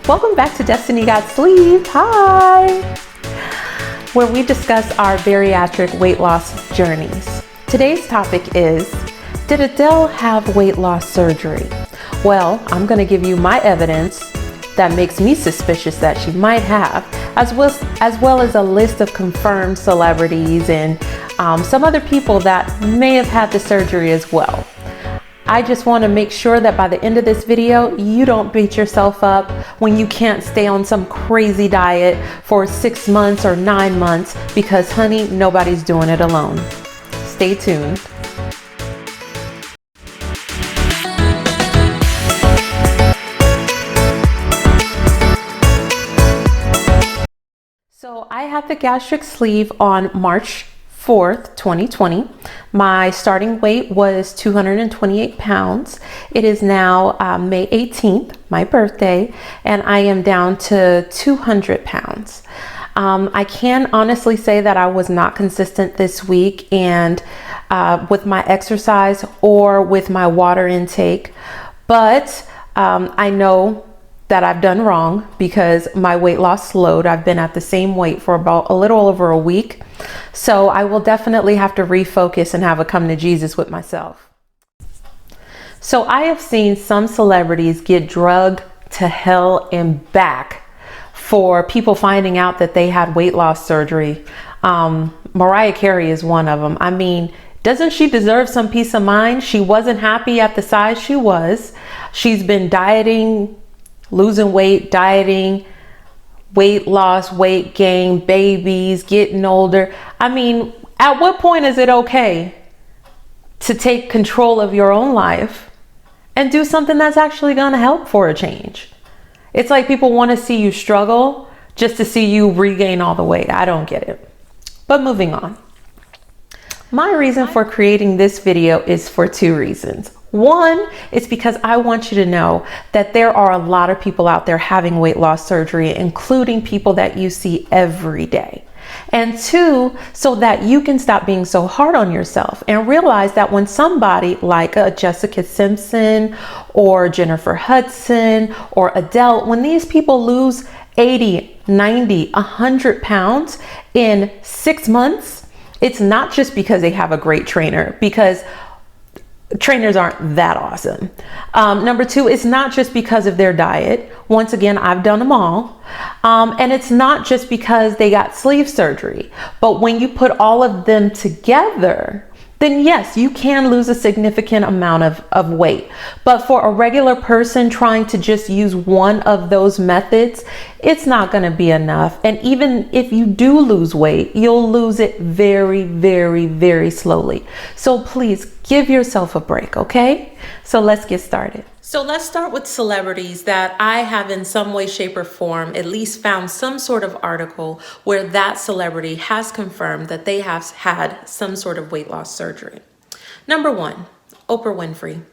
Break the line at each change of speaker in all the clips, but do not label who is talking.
Welcome back to Destiny Got Sleeved. Hi! Where we discuss our bariatric weight loss journeys. Today's topic is, did Adele have weight loss surgery? Well, I'm going to give you my evidence that makes me suspicious that she might have, as well as a list of confirmed celebrities and some other people that may have had the surgery as well. I just want to make sure that by the end of this video, you don't beat yourself up when you can't stay on some crazy diet for 6 months or 9 months, because honey, nobody's doing it alone. Stay tuned. So I had the gastric sleeve on March 4th, 2020. My starting weight was 228 pounds. It is now May 18th, my birthday, and I am down to 200 pounds. I can honestly say that I was not consistent this week and with my exercise or with my water intake, but I know that I've done wrong because my weight loss slowed. I've been at the same weight for about a little over a week. So I will definitely have to refocus and have a come to Jesus with myself. So I have seen some celebrities get drugged to hell and back for people finding out that they had weight loss surgery. Mariah Carey is one of them. I mean, doesn't she deserve some peace of mind? She wasn't happy at the size she was. She's been dieting, losing weight, dieting, weight loss, weight gain, babies, getting older. I mean, at what point is it okay to take control of your own life and do something that's actually going to help for a change? It's like people want to see you struggle just to see you regain all the weight. I don't get it. But moving on. My reason for creating this video is for 2 reasons. One, it's because I want you to know that there are a lot of people out there having weight loss surgery, including people that you see every day. And 2, so that you can stop being so hard on yourself and realize that when somebody like a Jessica Simpson or Jennifer Hudson or Adele, when these people lose 80, 90, 100 pounds in 6 months, it's not just because they have a great trainer, because trainers aren't that awesome. Number 2, it's not just because of their diet. Once again, I've done them all. And it's not just because they got sleeve surgery. But when you put all of them together, then yes, you can lose a significant amount of weight. But for a regular person trying to just use one of those methods, it's not going to be enough. And even if you do lose weight, you'll lose it very, very, very slowly. So please give yourself a break, okay? So let's get started. So let's start with celebrities that I have in some way, shape, or form at least found some sort of article where that celebrity has confirmed that they have had some sort of weight loss surgery. Number 1, Oprah Winfrey.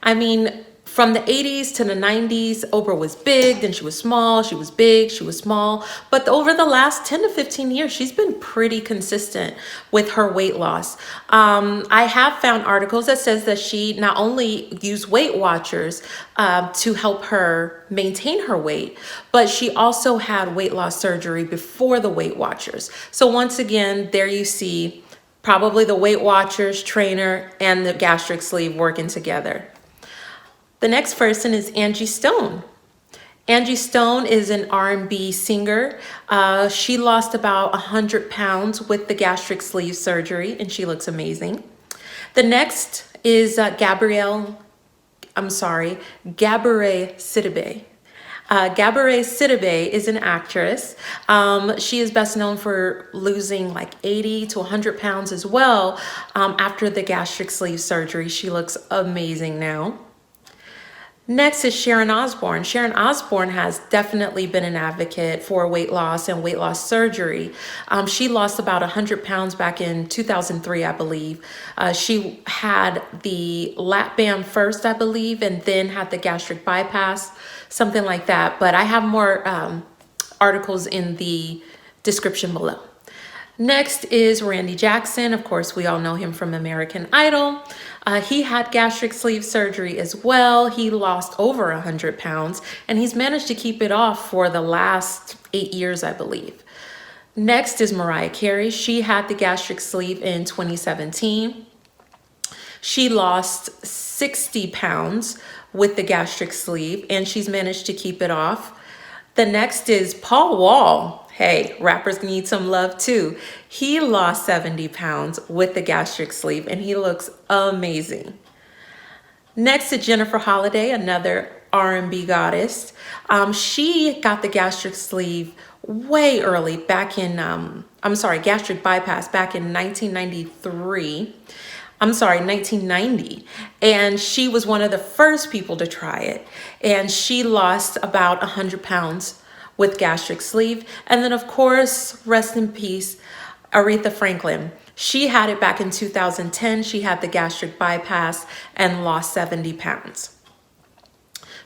I mean, from the 80s to the 90s, Oprah was big, then she was small, she was big, she was small. But over the last 10 to 15 years, she's been pretty consistent with her weight loss. I have found articles that says that she not only used Weight Watchers to help her maintain her weight, but she also had weight loss surgery before the Weight Watchers. So once again, there you see probably the Weight Watchers, trainer, and the gastric sleeve working together. The next person is Angie Stone. Angie Stone is an R&B singer. She lost about 100 pounds with the gastric sleeve surgery, and she looks amazing. The next is GABOUREY SIDIBE. GABOUREY SIDIBE is an actress. She is best known for losing like 80 to 100 pounds as well after the gastric sleeve surgery. She looks amazing now. Next is Sharon Osbourne. Sharon Osbourne has definitely been an advocate for weight loss and weight loss surgery. She lost about 100 pounds back in 2003, I believe. She had the lap band first, I believe, and then had the gastric bypass, something like that. But I have more articles in the description below. Next is Randy Jackson. Of course, we all know him from American Idol. He had gastric sleeve surgery as well. He lost over 100 pounds and he's managed to keep it off for the last 8 years, I believe. Next is Mariah Carey. She had the gastric sleeve in 2017. She lost 60 pounds with the gastric sleeve and she's managed to keep it off. The next is Paul Wall. Hey, rappers need some love too. He lost 70 pounds with the gastric sleeve and he looks amazing. Next to Jennifer Holliday, another R&B goddess. She got the gastric sleeve way early back in, gastric bypass back in 1990. And she was one of the first people to try it. And she lost about 100 pounds with gastric sleeve. And then of course, rest in peace, Aretha Franklin. She had it back in 2010. She had the gastric bypass and lost 70 pounds.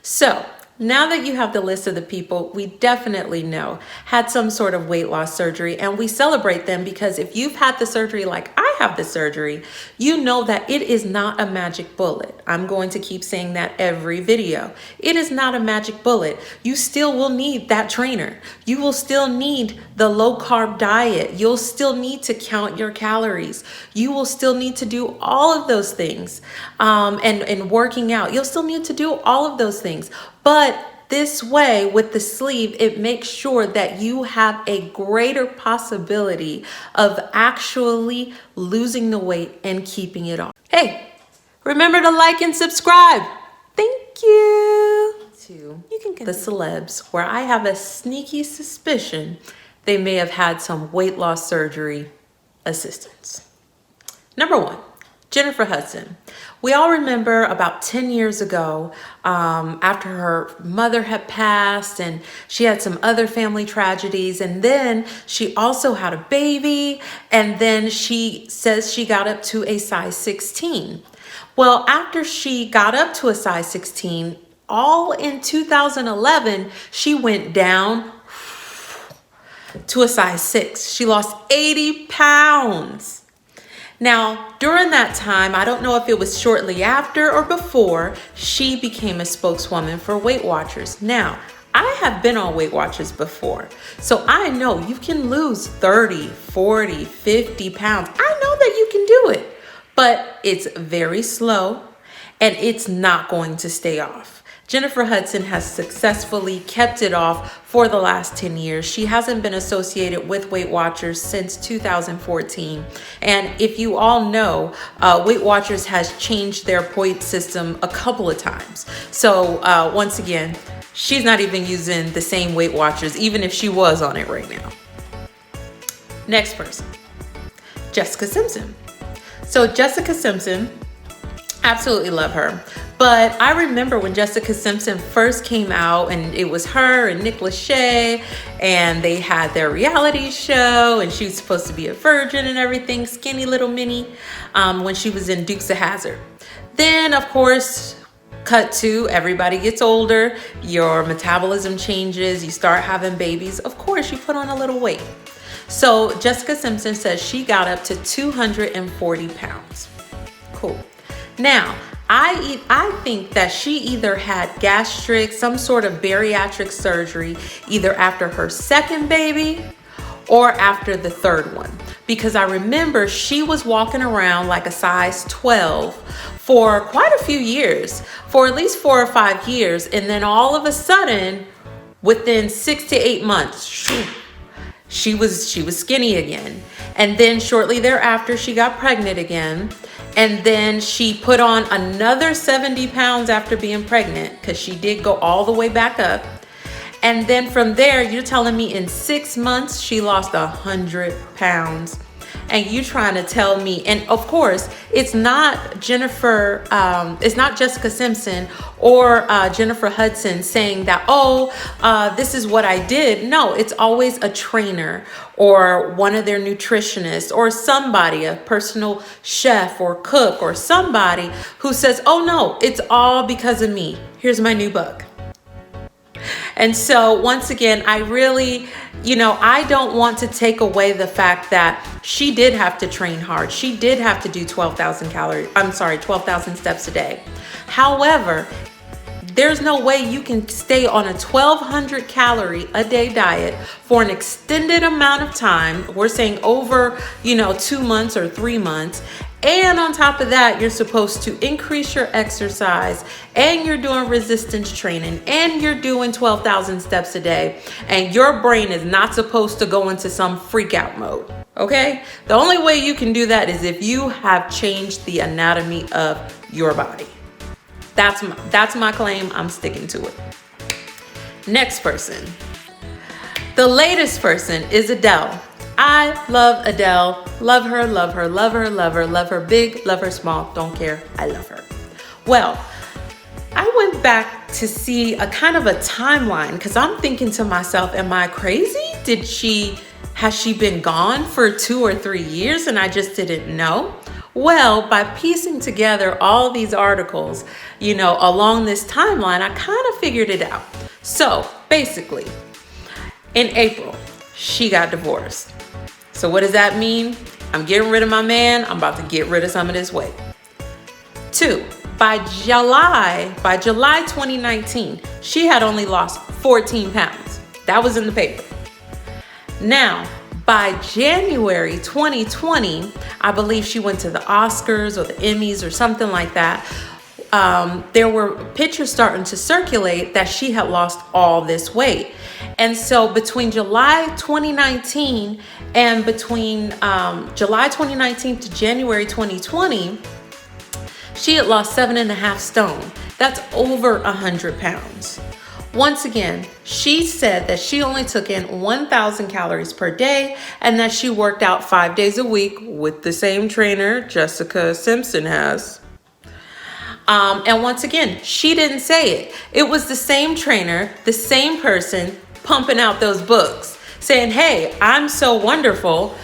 So now that you have the list of the people we definitely know had some sort of weight loss surgery, and we celebrate them because if you've had the surgery like I have the surgery, you know that it is not a magic bullet. I'm going to keep saying that every video. It is not a magic bullet. You still will need that trainer. You will still need the low carb diet. You'll still need to count your calories. You will still need to do all of those things. And working out, you'll still need to do all of those things. But this way, with the sleeve, it makes sure that you have a greater possibility of actually losing the weight and keeping it off. Hey, remember to like and subscribe. Thank you. You can get the celebs, where I have a sneaky suspicion they may have had some weight loss surgery assistance. Number 1, Jennifer Hudson. We all remember about 10 years ago, after her mother had passed and she had some other family tragedies, and then she also had a baby, and then she says she got up to a size 16. Well, after she got up to a size 16, all in 2011, she went down to a size 6. She lost 80 pounds. Now, during that time, I don't know if it was shortly after or before, she became a spokeswoman for Weight Watchers. Now, I have been on Weight Watchers before, so I know you can lose 30, 40, 50 pounds. I know that you can do it, but it's very slow and it's not going to stay off. Jennifer Hudson has successfully kept it off for the last 10 years. She hasn't been associated with Weight Watchers since 2014. And if you all know, Weight Watchers has changed their point system a couple of times. So once again, she's not even using the same Weight Watchers, even if she was on it right now. Next person, Jessica Simpson. So Jessica Simpson, absolutely love her. But I remember when Jessica Simpson first came out, and it was her and Nick Lachey, and they had their reality show, and she was supposed to be a virgin and everything, skinny little mini, when she was in Dukes of Hazzard. Then, of course, cut to everybody gets older, your metabolism changes, you start having babies. Of course, you put on a little weight. So Jessica Simpson says she got up to 240 pounds. Cool. Now, I think that she either had gastric, some sort of bariatric surgery, either after her second baby or after the third one. Because I remember she was walking around like a size 12 for quite a few years, for at least 4 or 5 years. And then all of a sudden, within 6 to 8 months, she was skinny again. And then shortly thereafter, she got pregnant again. And then she put on another 70 pounds after being pregnant, because she did go all the way back up. And then from there, you're telling me in 6 months, she lost 100 pounds. And you trying to tell me, and of course, it's not Jennifer, it's not Jessica Simpson or Jennifer Hudson saying that, oh, this is what I did. No, it's always a trainer or one of their nutritionists or somebody, a personal chef or cook or somebody who says, oh no, it's all because of me. Here's my new book. And so once again, I really You know, I don't want to take away the fact that she did have to train hard. She did have to do 12,000 steps a day. However, there's no way you can stay on a 1,200 calorie a day diet for an extended amount of time. We're saying over, 2 months or 3 months. And on top of that, you're supposed to increase your exercise, and you're doing resistance training, and you're doing 12,000 steps a day. And your brain is not supposed to go into some freak out mode. Okay? The only way you can do that is if you have changed the anatomy of your body. That's my claim. I'm sticking to it. Next person. The latest person is Adele. I love Adele. Love her, love her, love her, love her, love her big, love her small. Don't care. I love her. Well, I went back to see a kind of a timeline because I'm thinking to myself, am I crazy? Has she been gone for 2 or 3 years and I just didn't know? Well, by piecing together all these articles, along this timeline, I kind of figured it out. So basically, in April, she got divorced. So what does that mean? I'm getting rid of my man. I'm about to get rid of some of this weight. 2, by July 2019, she had only lost 14 pounds. That was in the paper. Now, by January 2020, I believe she went to the Oscars or the Emmys or something like that. There were pictures starting to circulate that she had lost all this weight. And so between July 2019 and between July 2019 to January 2020, she had lost 7.5 stone. That's over 100 pounds. Once again, she said that she only took in 1,000 calories per day and that she worked out 5 days a week with the same trainer Jessica Simpson has. And once again, she didn't say it. It was the same trainer, the same person pumping out those books saying, hey, I'm so wonderful.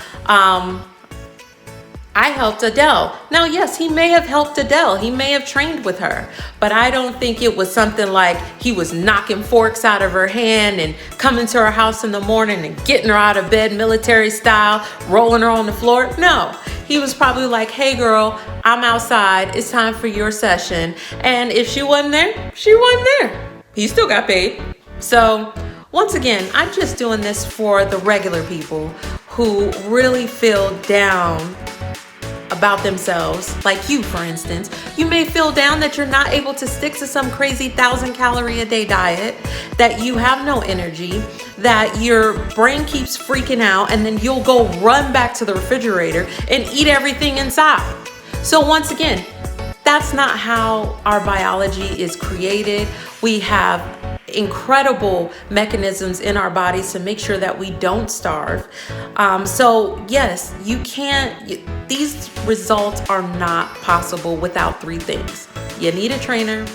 I helped Adele. Now, yes, he may have helped Adele. He may have trained with her, but I don't think it was something like he was knocking forks out of her hand and coming to her house in the morning and getting her out of bed military style, rolling her on the floor. No, he was probably like, hey girl, I'm outside. It's time for your session. And if she wasn't there, she wasn't there. He still got paid. So once again, I'm just doing this for the regular people who really feel down about themselves, like you, for instance. You may feel down that you're not able to stick to some crazy 1,000 calorie a day diet, that you have no energy, that your brain keeps freaking out, and then you'll go run back to the refrigerator and eat everything inside. So once again, that's not how our biology is created. We have incredible mechanisms in our bodies to make sure that we don't starve. So yes, these results are not possible without 3 things. You need a trainer,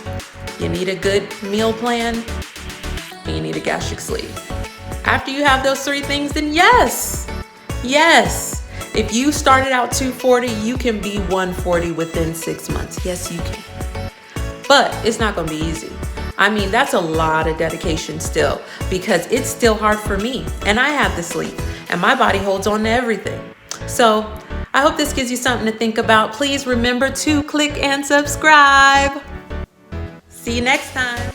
you need a good meal plan, and you need a gastric sleeve. After you have those 3 things, then yes, if you started out 240, you can be 140 within 6 months. Yes, you can. But it's not gonna be easy. I mean, that's a lot of dedication still, because it's still hard for me, and I have the sleep, and my body holds on to everything. So I hope this gives you something to think about. Please remember to click and subscribe. See you next time.